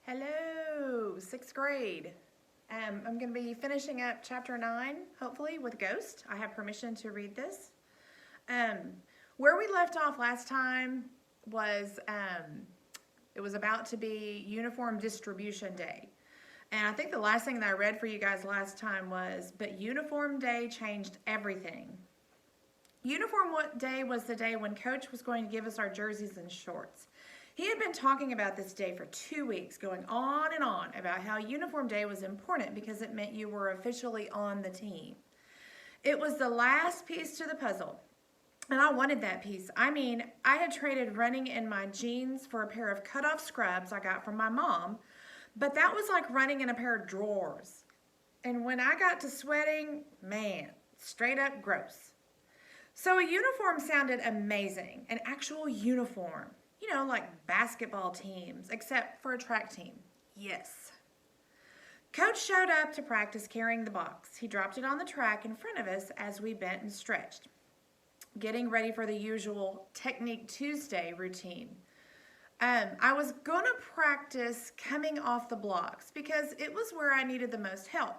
Hello, sixth grade. I'm going to be finishing up chapter 9, hopefully, with Ghost. I have permission to read this. Um, where we left off last time was it was about to be Uniform Distribution Day. And I think the last thing that I read for you guys last time was, but Uniform Day changed everything. Uniform Day was the day when Coach was going to give us our jerseys and shorts. He had been talking about this day for 2 weeks, going on and on about how Uniform Day was important because it meant you were officially on the team. It was the last piece to the puzzle, and I wanted that piece. I mean, I had traded running in my jeans for a pair of cutoff scrubs I got from my mom, but that was like running in a pair of drawers. And when I got to sweating, man, straight up gross. So a uniform sounded amazing, an actual uniform. You know, like basketball teams, except for a track team. Yes. Coach showed up to practice carrying the box. He dropped it on the track in front of us as we bent and stretched, getting ready for the usual Technique Tuesday routine. I was going to practice coming off the blocks because it was where I needed the most help.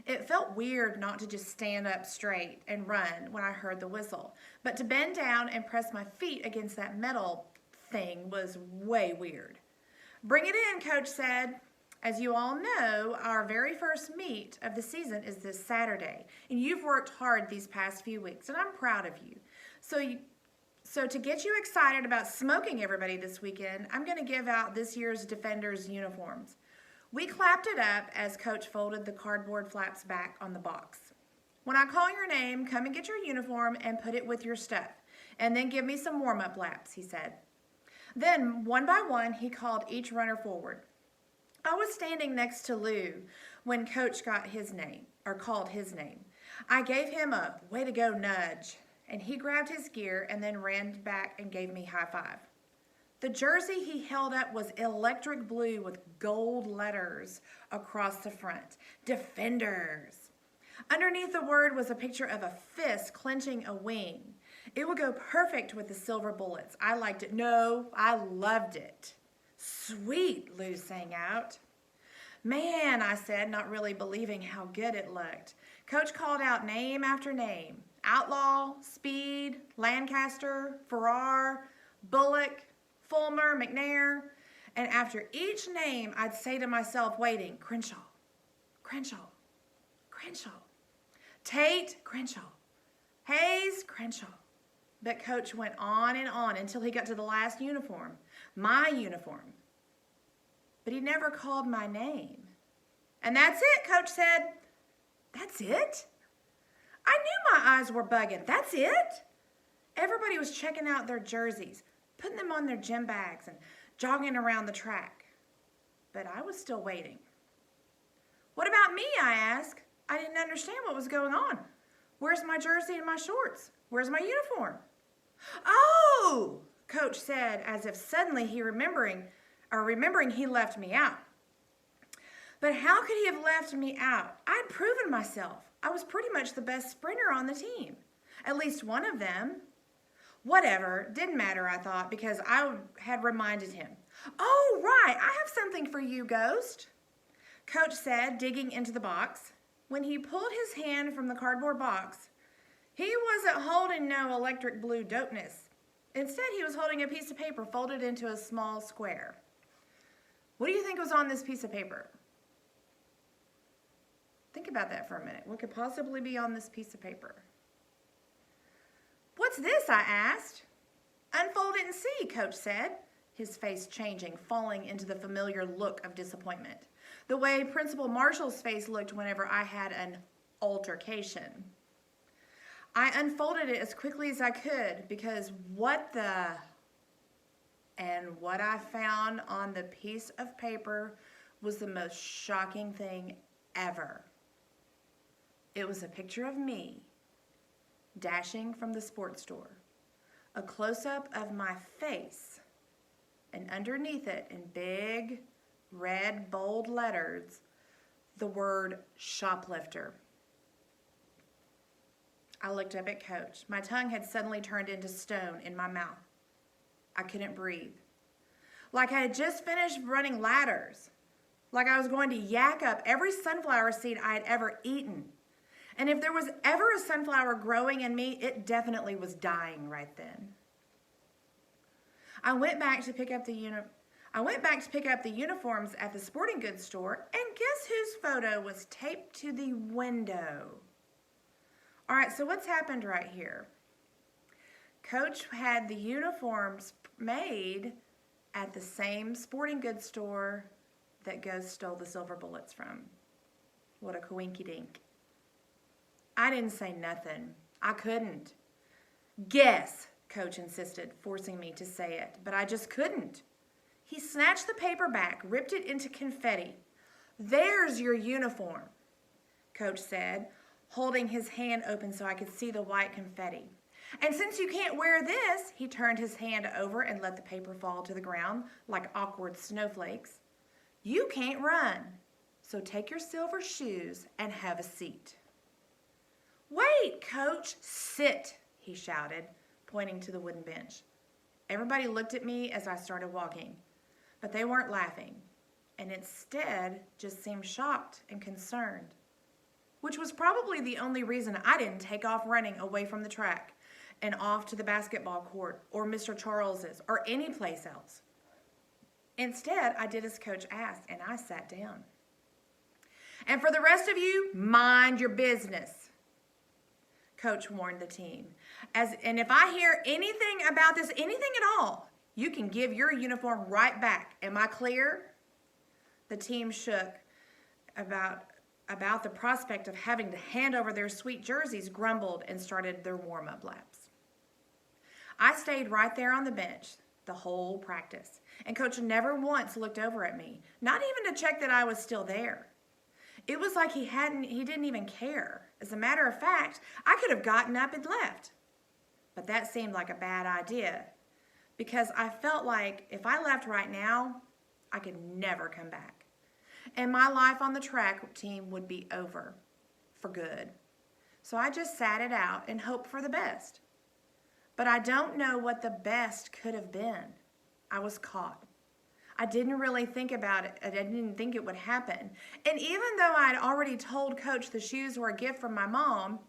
It felt weird not to just stand up straight and run when I heard the whistle, but to bend down and press my feet against that metal thing was way weird. Bring it in, Coach said. As you all know, our very first meet of the season is this Saturday, and you've worked hard these past few weeks, and I'm proud of you. So to get you excited about smoking everybody this weekend, I'm going to give out this year's Defenders uniforms. We clapped it up as Coach folded the cardboard flaps back on the box. When I call your name, come and get your uniform and put it with your stuff, and then give me some warm-up laps, he said. Then, one by one, he called each runner forward. I was standing next to Lou when Coach got his name, or called his name. I gave him a way to go nudge, and he grabbed his gear and then ran back and gave me a high five. The jersey he held up was electric blue with gold letters across the front. Defenders. Underneath the word was a picture of a fist clenching a wing. It would go perfect with the silver bullets. I liked it. No, I loved it. Sweet, Lou sang out. Man, I said, not really believing how good it looked. Coach called out name after name. Outlaw, Speed, Lancaster, Farrar, Bullock, Fulmer, McNair. And after each name, I'd say to myself, waiting, Crenshaw, Crenshaw, Crenshaw, Tate, Crenshaw, Hayes, Crenshaw. But Coach went on and on until he got to the last uniform, my uniform. But he never called my name. And that's it, Coach said. That's it? I knew my eyes were bugging. That's it? Everybody was checking out their jerseys, putting them on their gym bags and jogging around the track. But I was still waiting. What about me, I asked. I didn't understand what was going on. Where's my jersey and my shorts? Where's my uniform? Oh, Coach said, as if suddenly remembering he left me out. But how could he have left me out? I'd proven myself. I was pretty much the best sprinter on the team. At least one of them. Whatever, didn't matter, I thought, because I had reminded him. Oh, right, I have something for you, Ghost, Coach said, digging into the box. When he pulled his hand from the cardboard box, he wasn't holding no electric blue dopeness. Instead, he was holding a piece of paper folded into a small square. What do you think was on this piece of paper? Think about that for a minute. What could possibly be on this piece of paper? What's this? I asked. Unfold it and see, Coach said, his face changing, falling into the familiar look of disappointment, the way Principal Marshall's face looked whenever I had an altercation. I unfolded it as quickly as I could because what I found on the piece of paper was the most shocking thing ever. It was a picture of me dashing from the sports store, a close-up of my face, and underneath it in big, red, bold letters, the word shoplifter. I looked up at Coach. My tongue had suddenly turned into stone in my mouth. I couldn't breathe. Like I had just finished running ladders. like I was going to yak up every sunflower seed I had ever eaten. And if there was ever a sunflower growing in me, it definitely was dying right then. I went back to pick up the uniforms at the sporting goods store, and guess whose photo was taped to the window? All right, so what's happened right here? Coach had the uniforms made at the same sporting goods store that Ghost stole the silver bullets from. What a coinky-dink. I didn't say nothing. I couldn't. Guess, Coach insisted, forcing me to say it, but I just couldn't. He snatched the paper back, ripped it into confetti. There's your uniform, Coach said, holding his hand open so I could see the white confetti. And since you can't wear this, he turned his hand over and let the paper fall to the ground like awkward snowflakes. You can't run, so take your silver shoes and have a seat. Wait, Coach, sit, he shouted, pointing to the wooden bench. Everybody looked at me as I started walking, but they weren't laughing, and instead just seemed shocked and concerned, which was probably the only reason I didn't take off running away from the track and off to the basketball court or Mr. Charles's or any place else. Instead, I did as Coach asked, and I sat down. And for the rest of you, mind your business, Coach warned the team. And if I hear anything about this, anything at all, you can give your uniform right back. Am I clear? The team shook about the prospect of having to hand over their sweet jerseys, grumbled, and started their warm-up laps. I stayed right there on the bench the whole practice, and Coach never once looked over at me, not even to check that I was still there. It was like he didn't even care. As a matter of fact, I could have gotten up and left. But that seemed like a bad idea, because I felt like if I left right now, I could never come back. And my life on the track team would be over for good. So I just sat it out and hoped for the best. But I don't know what the best could have been. I was caught. I didn't really think about it. I didn't think it would happen. And even though I'd already told Coach the shoes were a gift from my mom,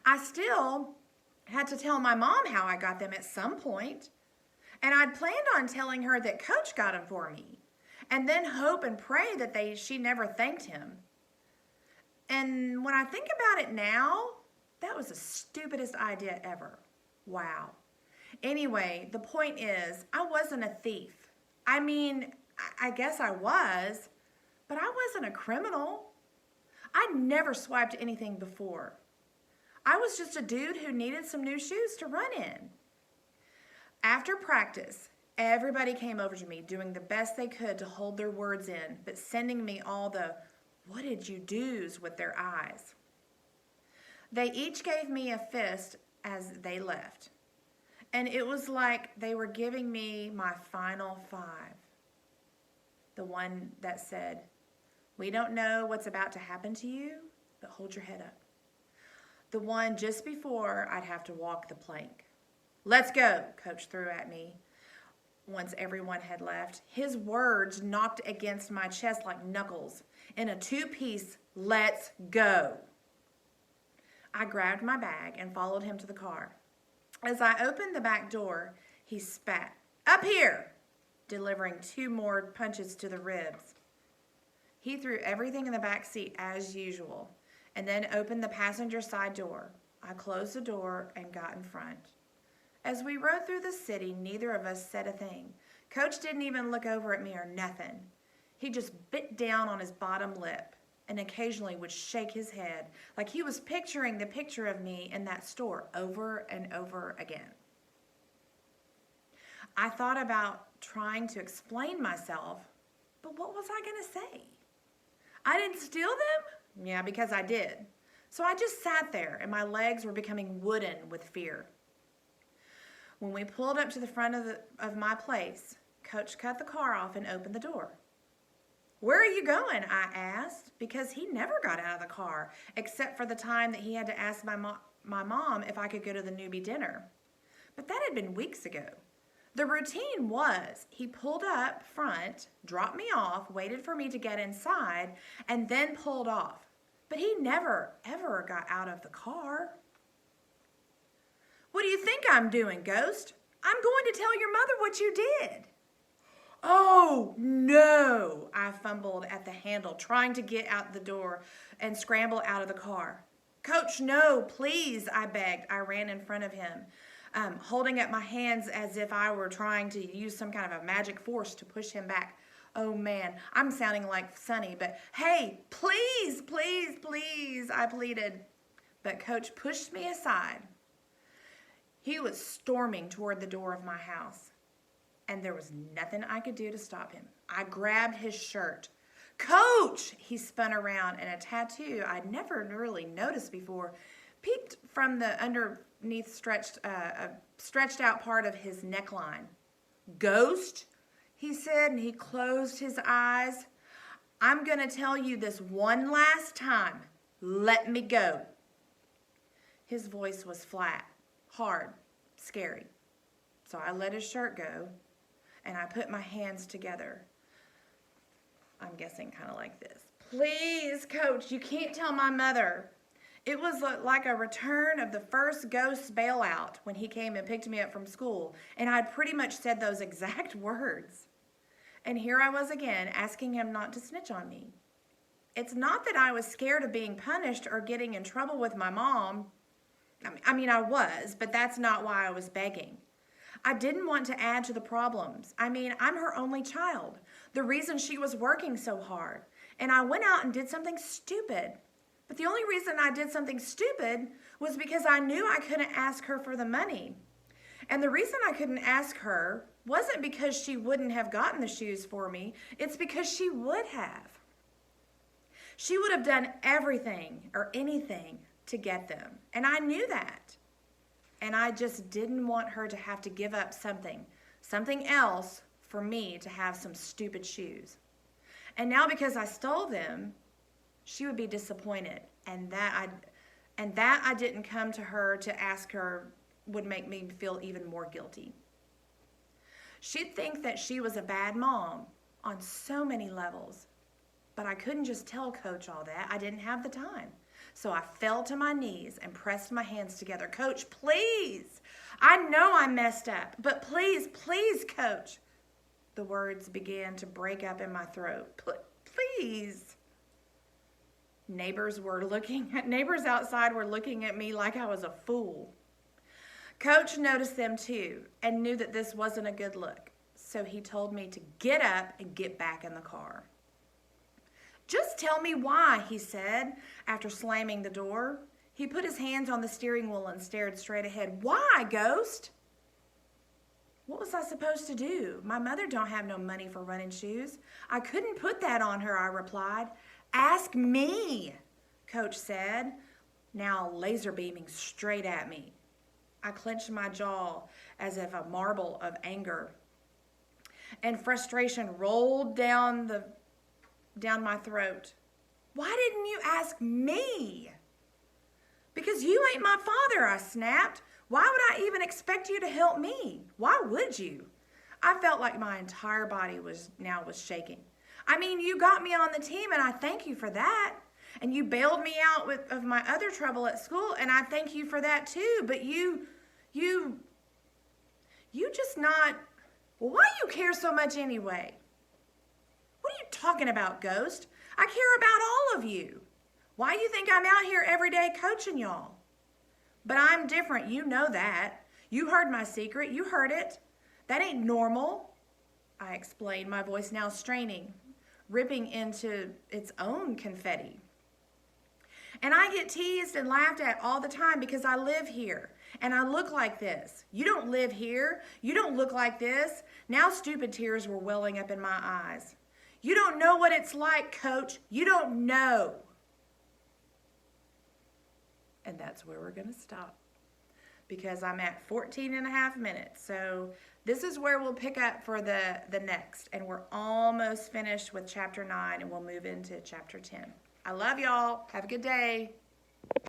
I still had to tell my mom how I got them at some point. And I'd planned on telling her that Coach got them for me, and then hope and pray that she never thanked him. And when I think about it now, that was the stupidest idea ever. Wow. Anyway, the point is, I wasn't a thief. I mean, I guess I was, but I wasn't a criminal. I'd never swiped anything before. I was just a dude who needed some new shoes to run in. After practice, everybody came over to me, doing the best they could to hold their words in, but sending me all the "what did you do's" with their eyes. They each gave me a fist as they left, and it was like they were giving me my final five. The one that said, "We don't know what's about to happen to you, but hold your head up." The one just before I'd have to walk the plank. "Let's go," Coach threw at me once everyone had left. His words knocked against my chest like knuckles in a two-piece "let's go." I grabbed my bag and followed him to the car. As I opened the back door, he spat, "Up here," delivering 2 more punches to the ribs. He threw everything in the back seat as usual, and then opened the passenger side door. I closed the door and got in front. As we rode through the city, neither of us said a thing. Coach didn't even look over at me or nothing. He just bit down on his bottom lip and occasionally would shake his head like he was picturing the picture of me in that store over and over again. I thought about trying to explain myself, but what was I going to say? I didn't steal them? Yeah, because I did. So I just sat there, and my legs were becoming wooden with fear. When we pulled up to the front of my place, Coach cut the car off and opened the door. "Where are you going?" I asked, because he never got out of the car, except for the time that he had to ask my mom if I could go to the newbie dinner. But that had been weeks ago. The routine was he pulled up front, dropped me off, waited for me to get inside, and then pulled off. But he never, ever got out of the car. What do you think I'm doing, Ghost? I'm going to tell your mother what you did. Oh, no, I fumbled at the handle, trying to get out the door and scramble out of the car. Coach, no, please, I begged. I ran in front of him, holding up my hands as if I were trying to use some kind of a magic force to push him back. Oh, man, I'm sounding like Sonny, but hey, please, please, please, I pleaded. But Coach pushed me aside. He was storming toward the door of my house, and there was nothing I could do to stop him. I grabbed his shirt. Coach! He spun around, and a tattoo I'd never really noticed before peeked from the underneath stretched out part of his neckline. Ghost? He said, and he closed his eyes. I'm going to tell you this one last time. Let me go. His voice was flat, hard, scary. So I let his shirt go, and I put my hands together. I'm guessing kind of like this. Please, Coach, you can't tell my mother. It was like a return of the first ghost bailout when he came and picked me up from school, and I'd pretty much said those exact words. And here I was again, asking him not to snitch on me. It's not that I was scared of being punished or getting in trouble with my mom. I mean, I was, but that's not why I was begging. I didn't want to add to the problems. I mean, I'm her only child, the reason she was working so hard. And I went out and did something stupid. But the only reason I did something stupid was because I knew I couldn't ask her for the money. And the reason I couldn't ask her wasn't because she wouldn't have gotten the shoes for me. It's because she would have. She would have done everything or anything to get them. And I knew that. And I just didn't want her to have to give up something else for me to have some stupid shoes. And now because I stole them, she would be disappointed. And that I didn't come to her to ask her would make me feel even more guilty. She'd think that she was a bad mom on so many levels. But I couldn't just tell Coach all that. I didn't have the time. So I fell to my knees and pressed my hands together. Coach, please. I know I messed up, but please, please, Coach. The words began to break up in my throat. Please. Neighbors outside were looking at me like I was a fool. Coach noticed them too and knew that this wasn't a good look. So he told me to get up and get back in the car. Just tell me why, he said, after slamming the door. He put his hands on the steering wheel and stared straight ahead. Why, Ghost? What was I supposed to do? My mother don't have no money for running shoes. I couldn't put that on her, I replied. Ask me, Coach said, now laser beaming straight at me. I clenched my jaw as if a marble of anger, and frustration rolled down my throat. Why didn't you ask me? Because you ain't my father, I snapped. Why would I even expect you to help me? Why would you? I felt like my entire body was shaking. I mean, you got me on the team, and I thank you for that. And you bailed me out of my other trouble at school, and I thank you for that too. But you just not, well, why do you care so much anyway? What are you talking about, Ghost? I care about all of you. Why do you think I'm out here every day coaching y'all? But I'm different, you know that. You heard my secret, you heard it. That ain't normal, I explained, my voice now straining, ripping into its own confetti. And I get teased and laughed at all the time because I live here and I look like this. You don't live here. You don't look like this. Now stupid tears were welling up in my eyes. You don't know what it's like, Coach. You don't know. And that's where we're going to stop because I'm at 14 and a half minutes. So this is where we'll pick up for the next. And we're almost finished with chapter 9 and we'll move into chapter 10. I love y'all. Have a good day.